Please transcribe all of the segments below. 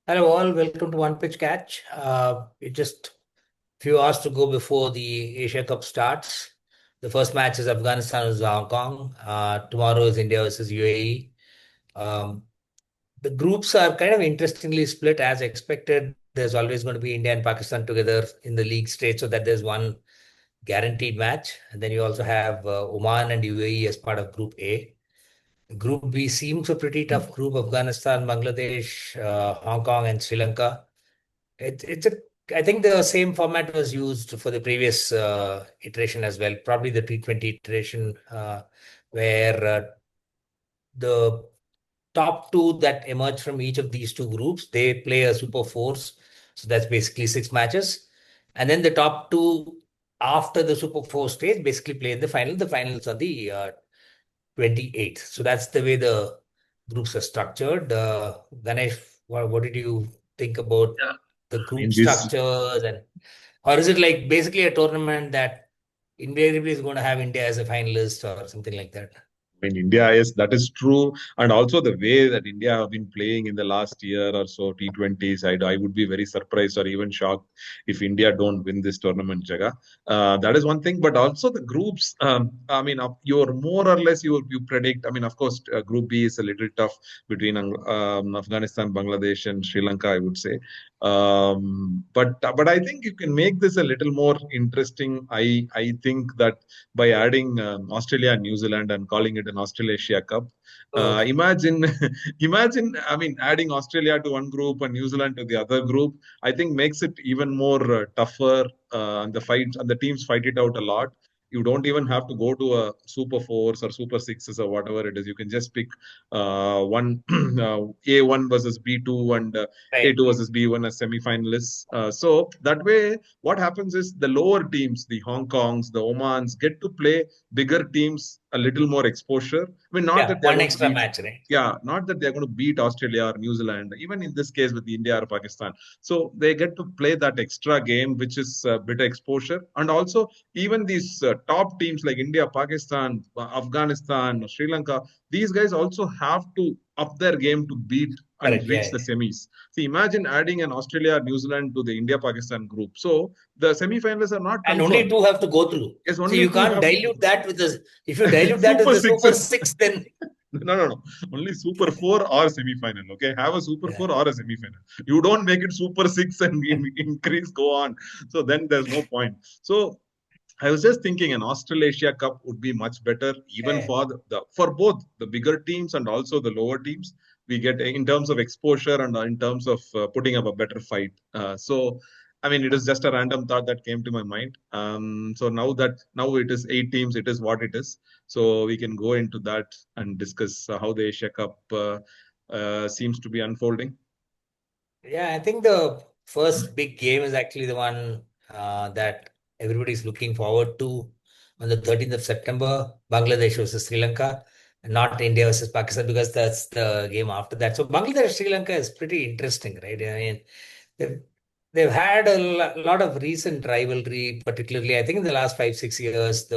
Hello all, welcome to One Pitch Catch. It just few hours to go before the Asia Cup starts. The first match is Afghanistan versus Hong Kong. Tomorrow is India versus UAE. Um, the groups are kind of interestingly split as expected. There's always going to be India and Pakistan together in the league stage, so that there's one guaranteed match. And then you also have Oman and UAE as part of Group A. Group B seems a pretty tough group: Afghanistan, Bangladesh, Hong Kong, and Sri Lanka. It's a I think the same format was used for the previous iteration as well, probably the T20 iteration, where the top two that emerge from each of these two groups, they play a super fours. So that's basically six matches. And then the top two after the super four stage basically play in the final. The finals are the 28th. So that's the way the groups are structured. Ganesh, what did you think about Yeah, the I mean group this. structures, and or is it like basically a tournament that invariably is going to have India as a finalist or something like that? I mean, India is that is true, and also the way that India have been playing in the last year or so T20s, I would be very surprised or even shocked if India don't win this tournament, Jaga. That is one thing, but also the groups. I mean, you're more or less you predict. I mean, of course, Group B is a little tough between Afghanistan, Bangladesh, and Sri Lanka, I would say. But I think you can make this a little more interesting. I think that by adding Australia and New Zealand and calling it an Australasia Cup. Oh, Imagine, imagine. I mean, adding Australia to one group and New Zealand to the other group. I think makes it even more tougher. And the fights and the teams fight it out a lot. You don't even have to go to a super fours or super sixes or whatever it is. You can just pick one A1 versus B2 and right. A2 versus B1 as semi-finalists. So that way, what happens is the lower teams, the Hong Kongs, the Omans, get to play bigger teams a little more exposure. I mean, not Yeah, that they're one going to extra beat, match, right? yeah, not that they're going to beat Australia or New Zealand, even in this case with India or Pakistan. So they get to play that extra game, which is a bit of exposure. And also, even these top teams like India, Pakistan, Afghanistan, Sri Lanka, these guys also have to up their game to beat and Correct. reach Yeah, the yeah. semis. See, imagine adding an Australia, New Zealand to the India Pakistan group. So the semi-finals are not And only confirmed. two have to go through. Yes, So only you two can't have to go dilute that with the if you dilute that with super the super sixes. six, then No. Only super four or semi-final. Okay, have a super yeah, four or a semi-final. You don't make it super six and increase go on. So then there's no point. So I was just thinking an Australasia Cup would be much better, even yeah. for for both the bigger teams and also the lower teams. We get in terms of exposure and in terms of putting up a better fight. So, I mean, it is just a random thought that came to my mind. So now it is 8 teams, it is what it is. So we can go into that and discuss how the Asia Cup seems to be unfolding. Yeah, I think the first big game is actually the one that everybody's looking forward to on the 13th of September, Bangladesh versus Sri Lanka, and not India versus Pakistan, because that's the game after that. So Bangladesh Sri Lanka is pretty interesting, right? I mean, they've, they've had a lot of recent rivalry, particularly I think in the last 5, 6 years.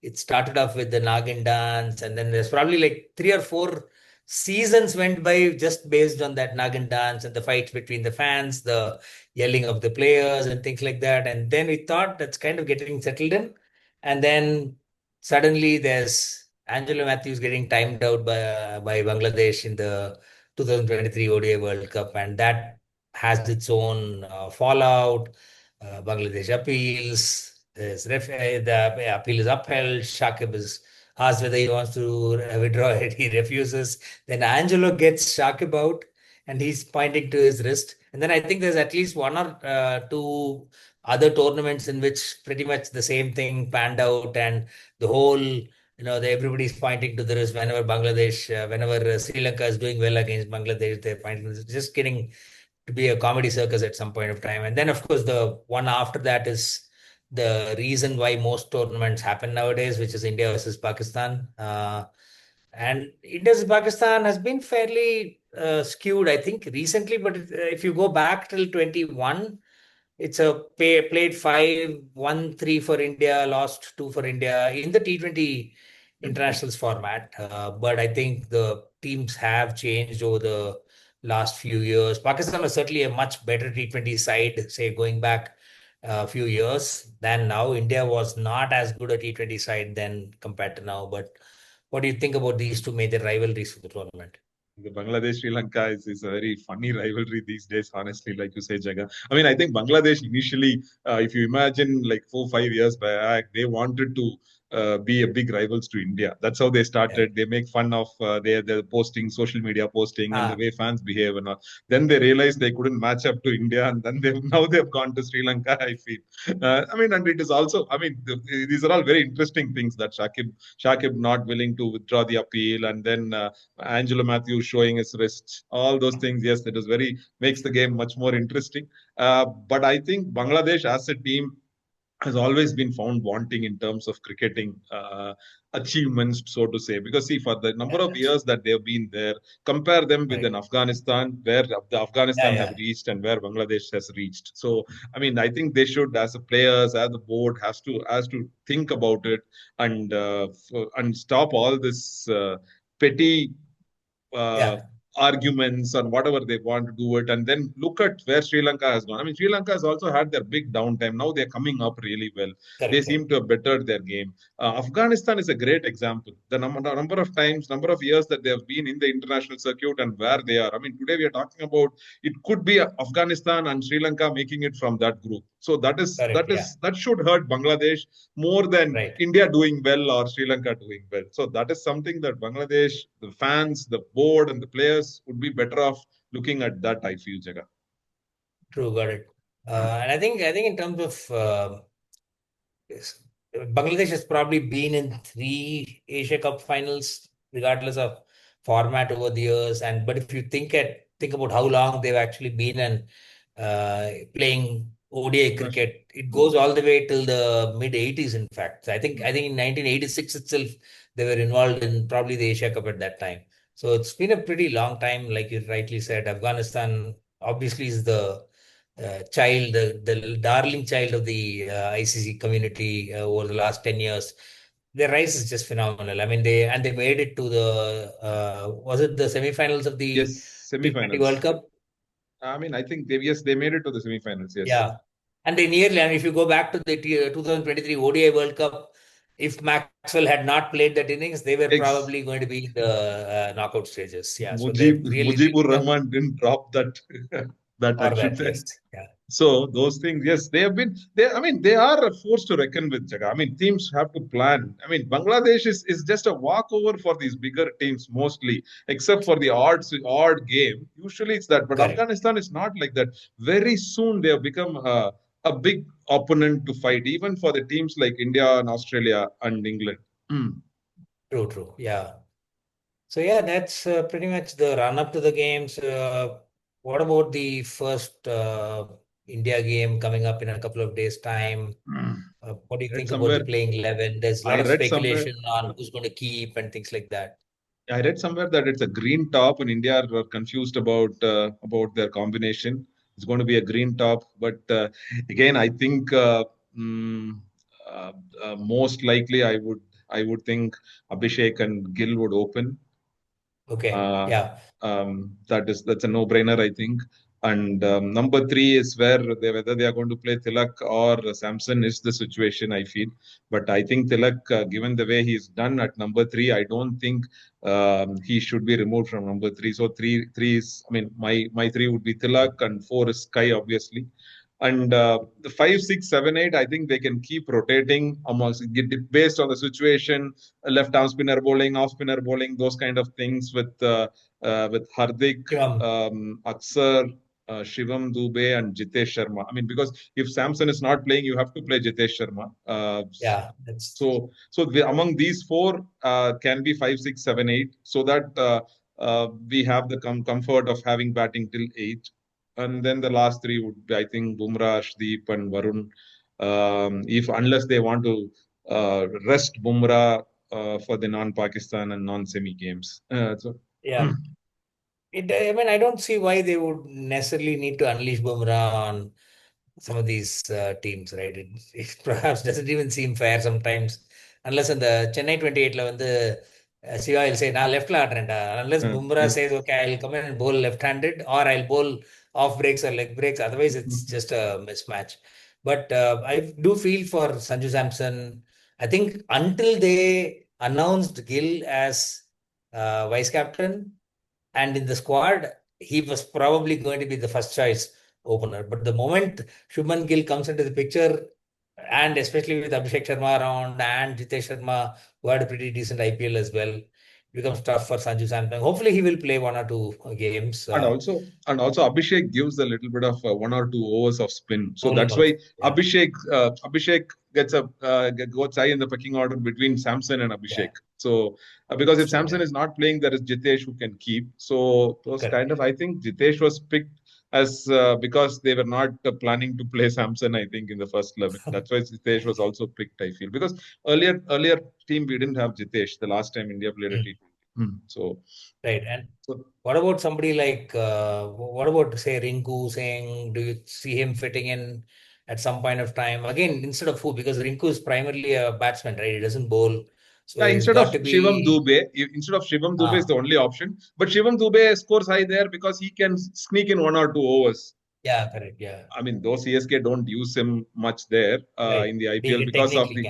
It started off with the Nagin dance, and then there's probably like 3 or 4 seasons went by just based on that Nagin dance and the fights between the fans, the yelling of the players and things like that. And then we thought that's kind of getting settled in. And then suddenly there's Angelo Matthews getting timed out by Bangladesh in the 2023 ODI World Cup, and that has its own fallout. Bangladesh appeals. The appeal is upheld. Shakib is asked whether he wants to withdraw it. He refuses. Then Angelo gets Shakib out and he's pointing to his wrist. And then I think there's at least one or two other tournaments in which pretty much the same thing panned out, and the whole, everybody's pointing to the wrist whenever whenever Sri Lanka is doing well against Bangladesh, they're pointing. It's just getting to be a comedy circus at some point of time. And then, of course, the one after that is the reason why most tournaments happen nowadays, which is India versus Pakistan. And India versus Pakistan has been fairly skewed, I think, recently. But if you go back till 21, it's played 5, won 3 for India, lost 2 for India in the T20 internationals format. But I think the teams have changed over the last few years. Pakistan was certainly a much better T20 side, say going back a few years than now. India was not as good a T20 side then compared to now. But what do you think about these two major rivalries for the tournament? The Bangladesh Sri Lanka is a very funny rivalry these days, honestly, like you say, Jaga. I mean, I think Bangladesh initially, if you imagine like 4 5 years back, they wanted to be a big rivals to India. That's how they Yeah. started. They make fun of their posting, social media posting, and the Ah, way fans behave. And all. Then they realized they couldn't match up to India, and then they now they've gone to Sri Lanka. I feel. I mean, and it is also. I mean, these are all very interesting things that Shakib not willing to withdraw the appeal, and then. Angelo Matthews showing his wrists, all those things. Yes, it is very makes the game much more interesting. But I think Bangladesh as a team has always been found wanting in terms of cricketing achievements, so to say. Because see, for the number yeah, of that's years that they've been there, compare them with right. an Afghanistan, where the Yeah, Afghanistan have yeah. reached and where Bangladesh has reached. So, I mean, I think they should, as a players, as the board, has to think about it and and stop all this petty uh, Yeah, arguments and whatever they want to do it, and then look at where Sri Lanka has gone. I mean, Sri Lanka has also had their big downtime. Now they're coming up really well. They correct, seem correct, to have bettered their game. Afghanistan is a great example. The number of times, number of years that they have been in the international circuit and where they are. I mean, today we are talking about it could be Afghanistan and Sri Lanka making it from that group. So that is correct. that Yeah, is that should hurt Bangladesh more than right. India doing well or Sri Lanka doing well. So that is something that Bangladesh, the fans, the board, and the players would be better off looking at that. I feel, Jaga. True, got it. And I think in terms of yes. Bangladesh has probably been in three Asia Cup finals, regardless of format over the years. And but if you think about how long they've actually been and playing ODI International. cricket, it goes all the way till the mid 80s. In fact, I think in 1986 itself they were involved in probably the Asia Cup at that time. So it's been a pretty long time, like you rightly said. Afghanistan obviously is the darling child of the ICC community over the last 10 years. Their rise is just phenomenal. I mean, they made it to the was it the semifinals of the Yes, T20 World semifinals. Cup? I mean, I think they made it to the semifinals. Yes. Yeah. And they nearly, and if you go back to the 2023 ODI World Cup, if Maxwell had not played that innings, they were Ex probably going to be in the knockout stages. Yeah. So they've really Mujibur become, Rahman didn't drop that that I or should that, say. yes. Yeah. So those things, yes, they have been. I mean, they are a force to reckon with, Jaga. I mean, teams have to plan. I mean, Bangladesh is just a walkover for these bigger teams mostly, except for the odd game. Usually it's that, but Correct. Afghanistan is not like that. Very soon they have become a big opponent to fight, even for the teams like India and Australia and England. Mm. True, true. Yeah. So yeah, that's pretty much the run up to the games. What about the first India game coming up in a couple of days' time? Mm. What do you I read think about the somewhere. playing 11? There's a lot I of read somewhere. speculation on who's going to keep and things like that. I read somewhere that it's a green top, and India are confused about their combination. It's going to be a green top, but again, I think mm, uh, most likely I would think Abhishek and Gill would open. Okay. Uh, Yeah. that's a no-brainer, I think. And number three is whether they are going to play Tilak or Samson is the situation, I feel. But I think Tilak, given the way he's done at number three, I don't think he should be removed from number three. So three is, I mean, my three would be Tilak and four is Sky, obviously. And the 5, 6, 7, 8, I think they can keep rotating amongst based on the situation, left arm spinner bowling, off spinner bowling, those kind of things with Hardik, Shivam. Aksar, Shivam Dubey, and Jitesh Sharma. I mean, because if Samson is not playing, you have to play Jitesh Sharma. Yeah. That's So among these four can be 5, 6, 7, 8, so that we have the comfort of having batting till 8, and then the last three would be, I think, Bumrah, Ashdeep, and Varun. If unless they want to rest Bumrah for the non-Pakistan and non-semi games. yeah. I mean, I don't see why they would necessarily need to unleash Bumrah on some of these teams, right? It perhaps doesn't even seem fair sometimes, unless in the Chennai 28 வந்து Shiva will say, "Now left hand." Unless Bumrah Yes. says, "Okay, I'll come in and bowl left-handed, or I'll bowl off breaks or leg breaks." Otherwise, it's just a mismatch. But I do feel for Sanju Samson. I think until they announced Gill as vice captain and in the squad, he was probably going to be the first choice opener. But the moment Shubman Gill comes into the picture, and especially with Abhishek Sharma around and Jitesh Sharma, who had a pretty decent IPL as well, it becomes tough for Sanju Samson. Hopefully, he will play one or two games. And also Abhishek gives a little bit of 1 or 2 overs of spin. So Bowling that's why also. Yeah, Abhishek gets goes high in the pecking order between Samson and Abhishek. yeah, So because that's if true. Samson Yeah, is not playing, there is Jitesh who can keep. So those kind correct. of, I think Jitesh was picked as because they were not planning to play Samson. I think in the first 11. That's why Jitesh was also picked. I feel because earlier team we didn't have Jitesh the last time India played a Mm, T20. So. right. And So what about somebody like, what about, say, Rinku Singh? Do you see him fitting in at some point of time? Again, instead of who? Because Rinku is primarily a batsman, right? He doesn't bowl. So Yeah, he's got to be, Instead of Shivam Dube is ah, the only option. But Shivam Dube scores high there because he can sneak in 1 or 2 overs. yeah, correct. Yeah, I mean, though CSK don't use him much there right. in the They IPL can technically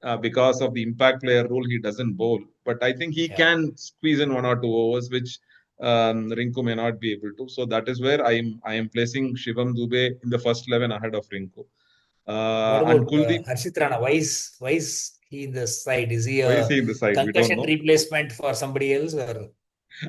can. because of the impact player rule, he doesn't bowl. But I think he Yeah. can squeeze in 1 or 2 overs, which Rinku may not be able to. So that is where I am placing Shivam Dube in the first 11 ahead of Rinku. What And about Kuldeep, Harshit Rana? Why is he in the side? Is he why is a he in the side? We don't concussion know. replacement for somebody else, or?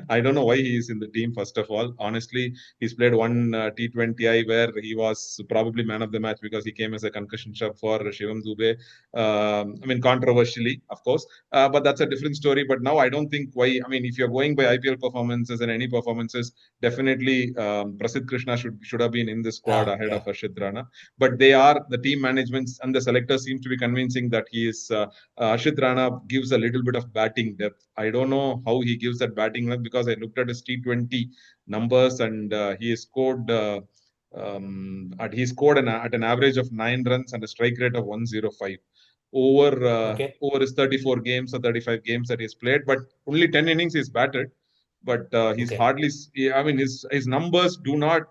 I don't know why he is in the team, first of all. Honestly, he's played one T20I where he was probably man of the match because he came as a concussion sub for Shivam Dube. I mean, controversially, of course, but that's a different story. But now I don't think why. I mean, if you're going by IPL performances and any performances, definitely Prasidh Krishna should have been in the squad ahead of Yeah, Harshit Rana. But the team management and the selectors seem to be convincing that he is Ashit Rana gives a little bit of batting depth. I don't know how he gives that batting depth because I looked at his T20 numbers and he scored at an average of 9 runs and a strike rate of 105 okay, over his 34 games or 35 games that he's played. But only 10 innings he's batted. But he's okay. hardly. I mean, his numbers do not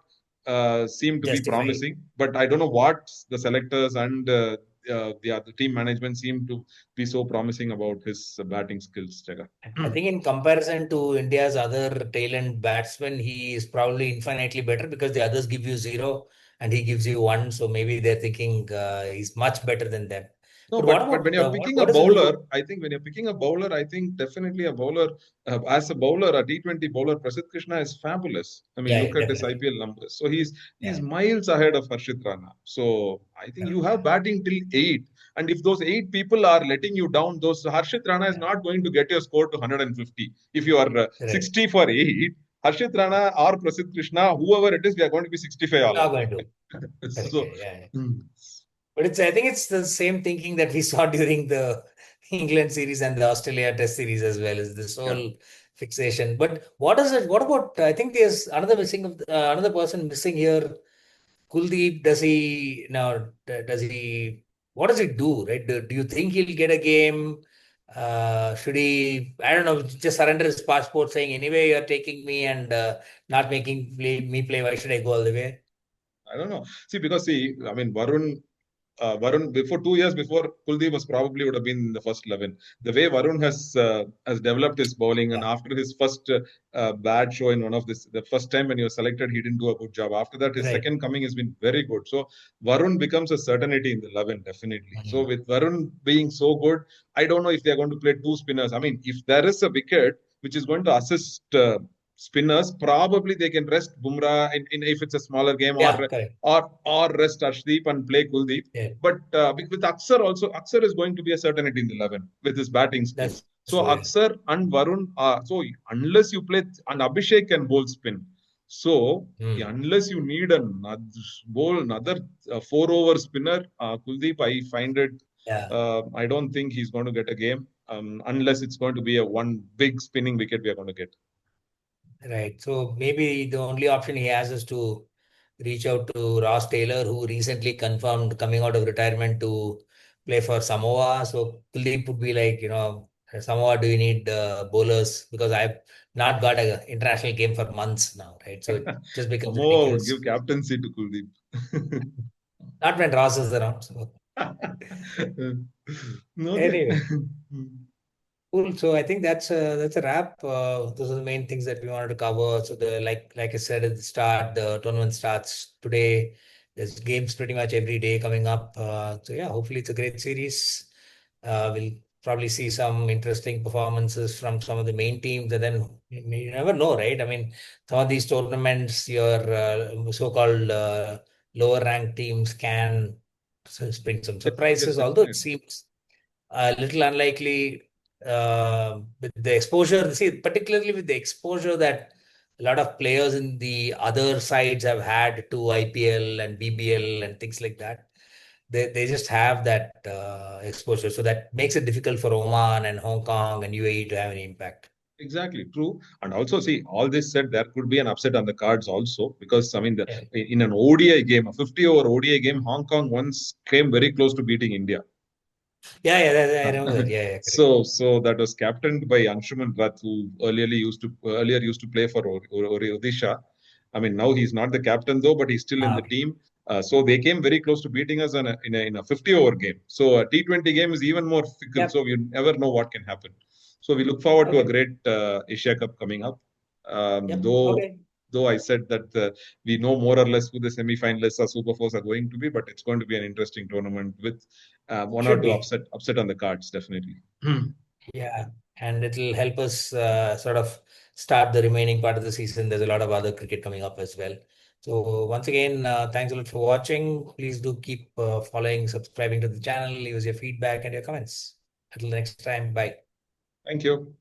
seem to be Justify. promising. But I don't know what the selectors and the team management seem to be so promising about his batting skills, Jaga. I think in comparison to India's other tail-end batsmen, he is probably infinitely better because the others give you zero and he gives you one. So maybe they're thinking he's much better than them. No, But what but when about you're what picking a what does he bowler, do? I think when you're picking a bowler, I think definitely a bowler as a bowler, a T20 bowler, Prasidh Krishna is fabulous. I mean, Yeah, look yeah, at his definitely. IPL numbers. So he's Yeah, miles ahead of Harshit Rana. So I think you correct. have Yeah, batting till 8, and if those 8 people are letting you down, those Harshit Rana is yeah, not going to get your score to 150. If you are correct. 60 for 8, Harshit Rana or Prasidh Krishna, whoever it is, we are going to be 65 all Not out. going to. Correct. So. Yeah, yeah, yeah. hmm. But I think it's the same thinking that we saw during the England series and the Australia Test series as well, is this Yeah. whole fixation. But what is it? What about? I think there's another person missing here. Kuldeep, does he now? Does he? What does he do? Right? Do you think he'll get a game? Should he? I don't know. Just surrender his passport, saying anyway you're taking me and not making me play. Why should I go all the way? I don't know. I mean, Varun before 2 years before Kuldeep was probably would have been in the first 11. The way Varun has developed his bowling, and Yeah. after his first bad show in one of this, the first time when he was selected, he didn't do a good job. After that, his Right. second coming has been very good. So Varun becomes a certainty in the 11 definitely. So Mhm. with Varun being so good, I don't know if they are going to play two spinners. I mean, if there is a wicket which is going to assist. Spinners probably they can rest Bumrah if it's a smaller game Yeah. Correct. or rest Arshdeep and play Kuldeep. Yeah. But with Aksar also, Aksar is going to be a certainty in the 11 with his batting skills. That's So true. Yeah. Aksar and Varun, so unless you play, and Abhishek can bowl spin. So Hmm. unless you need another 4 over spinner, Kuldeep, I find it. Yeah. I don't think he's going to get a game unless it's going to be a one big spinning wicket we are going to get. Right. So maybe the only option he has is to reach out to Ross Taylor, who recently confirmed coming out of retirement to play for Samoa. So Kuldeep would be like, Somehow, do you need bowlers? Because I've not got an international game for months now, right? So it just becomes Somehow I would ridiculous. give captaincy to Kuldeep. Not when Ross is around. So Okay. anyway. Cool. So I think that's a wrap. Those are the main things that we wanted to cover. So the like I said at the start, the tournament starts today. There's games pretty much every day coming up. So yeah, hopefully it's a great series. We'll probably see some interesting performances from some of the main teams, and then you never know, right? I mean, some of these tournaments, your so-called lower ranked teams can bring some Yes, surprises. Although it definitely. seems a little unlikely with the exposure. See, particularly with the exposure that a lot of players in the other sides have had to IPL and BBL and things like that. They just have that exposure. So that makes it difficult for Oman and Hong Kong and UAE to have any impact. Exactly, true. And also, see, all this said, there could be an upset on the cards also because, I mean, Yeah, in an ODI game, a 50 over ODI game, Hong Kong once came very close to beating India. I remember that. Yeah, yeah, correct. So that was captained by Anshuman Rath, who earlier used to play for Odisha. I mean, now he's not the captain though, but he's still in the Okay. team. So they came very close to beating us in a 50 over game. So a T20 game is even more fickle. Yep. So you never know what can happen. So we look forward to a Okay. great Asia Cup coming up. Yep. Though Okay. though I said that we know more or less who the semi-finalists or Super Fours are going to be, but it's going to be an interesting tournament with one or Should two be. upset on the cards, definitely. Yeah, and it'll help us sort of start the remaining part of the season. There's a lot of other cricket coming up as well. So once again, thanks a lot for watching. Please do keep following, subscribing to the channel. Leave us your feedback and your comments. Until next time, bye. Thank you.